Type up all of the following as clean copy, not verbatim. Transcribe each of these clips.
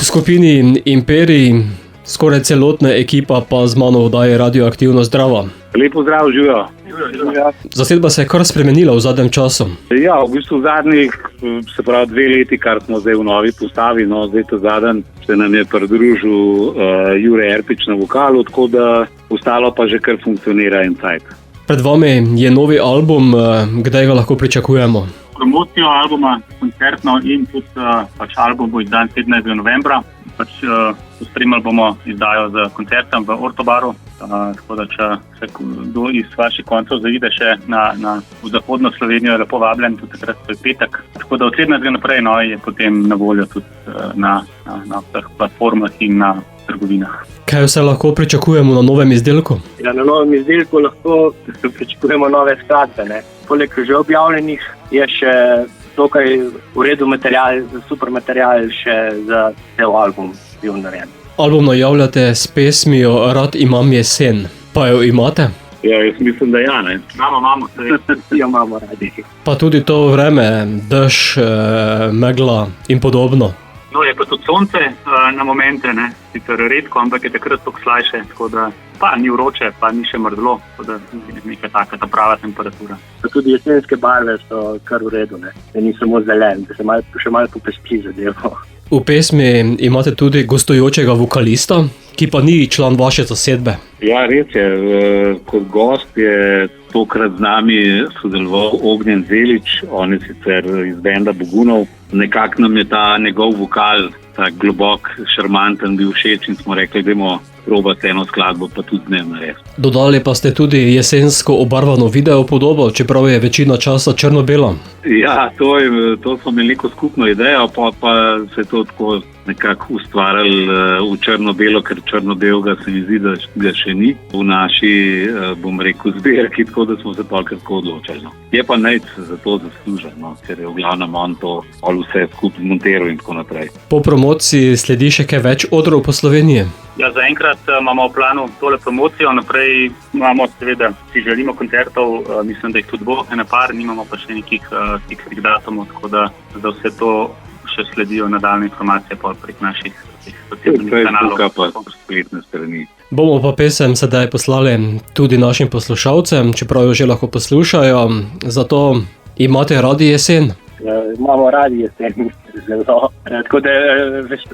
skupini Imperij, skoraj celotna ekipa pa z mano oddaje Radioaktivno zdravo. Lepo zdrav, živijo. Zasedba se je kar spremenila v zadnjem času. Ja, v bistvu zadnjih, se pravi 2 leti, kar smo zdaj v novi postavi, no zdaj to zadnji se nam je pridružil Jure Erpič na vokalu, tako da ostalo pa že kar funkcionira en cajt. Pred vami je novi album, kdaj ga lahko pričakujemo? Promocijo albuma, koncertno in tudi album bo izdan 17. novembra. Pospremili bomo izdajo z koncertom v Ortobaru, tako da če se kdo iz vaših koncev zaide še v zahodno Slovenijo, je lepo vabljen, tudi takrat to je petek. Tako da od 17. naprej je potem na voljo tudi na vseh platformah in na trgovinah. Kaj vse lahko pričakujemo na novem izdelku? Ja, na novem izdelku lahko pričakujemo nove skladbe, ne. Poleg že objavljenih je še dokaj v redu material, super material še za cel album bil narejen. Album najavljate s pesmijo Rad imam jesen. Pa jo imate? Ja, jaz mislim, da ja, ne. Imamo, Jo imamo radi. Pa tudi to vreme, dež, megla in podobno. No, je pa tudi sonce na momente, ne, sicer redko, ampak je takrat toliko slajše, tako da pa ni vroče, pa ni še mrzlo, tako da je neka taka ta prava temperatura. Pa tudi jesenske barve so kar v redu, ne. Ni samo zelen, da se še malo popestri zadevo. V pesmi imate tudi gostujočega vokalista, ki pa ni član vaše zasedbe. Ja, res je. Kot gost je tokrat z nami sodeloval Ognjen Zelič, on je sicer iz benda Bogunov. Nekako nam je ta njegov vokal, ta globok, šarmanten bil všeč in smo rekli, dajmo probati eno skladbo, pa tudi z njim narediti. Dodali pa ste tudi jesensko obarvano video podobo, čeprav je večina časa črno-bela. Ja, to smo imeli neko skupno idejo, pa se je to tako nekako ustvarjali v črno-belo, ker črno-belega se mi zdi, da ga še ni v naši, bom rekel, zbirki, tako da smo se pa kratko odločili. No. Je pa Nejc za to zaslužen, no, ker je v glavnem on to vse skupaj montiral in tako naprej. Po promociji sledi še kaj več odrov po Sloveniji? Ja, zaenkrat imamo v planu tole promocijo, naprej imamo seveda, si želimo koncertov, mislim, da jih tudi bo ena par, nimamo pa še nekih fiksnih datumov, tako da za vse to še sledijo nadaljne informacije prek naših socialnih kanalov. Pa spletne strani. Bomo pa pesem sedaj poslali tudi našim poslušalcem, čeprav jo že lahko poslušajo, zato imate radi jesen? Imamo radi jesen, zelo. Tako da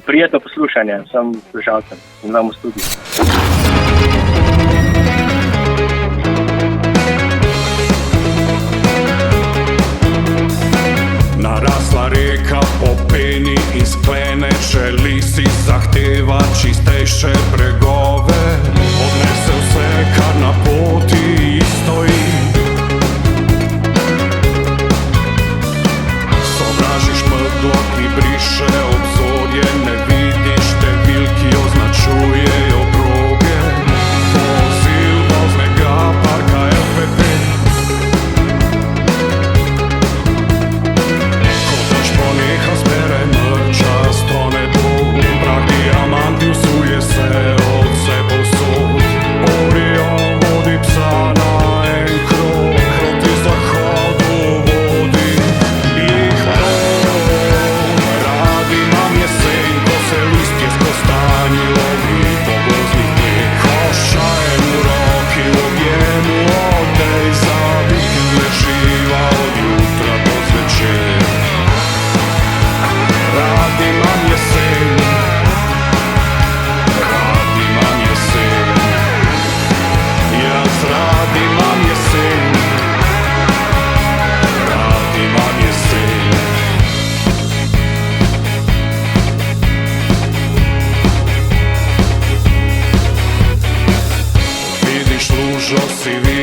prijetno poslušanje vsem poslušalcem in vam v studiu. Narasla reka po peni in sklene, želi si zahteva čistejše bregove. Odnese vse, kar na poti stoji. Sovražiš meglo, ki briše obzorje, ne vidiš številk, ki označujejo proge. Vozil voznega parka LPP. Neha zbere mrča, stone dol, prah diamanti vsuje se od vse povsod. Orion vodi psa na en krog, proti zahodu vodi jih prog. Rad imam jesen, ko se listje s kostanji lovi po gozdnih tleh. Košajem v roki, v objemu odej, za vikend leživa od jutra do zvečer. Rad imam jesen, rad imam jesen, jaz rad imam jesen, rad imam jesen. Vidiš lužo, si vidiš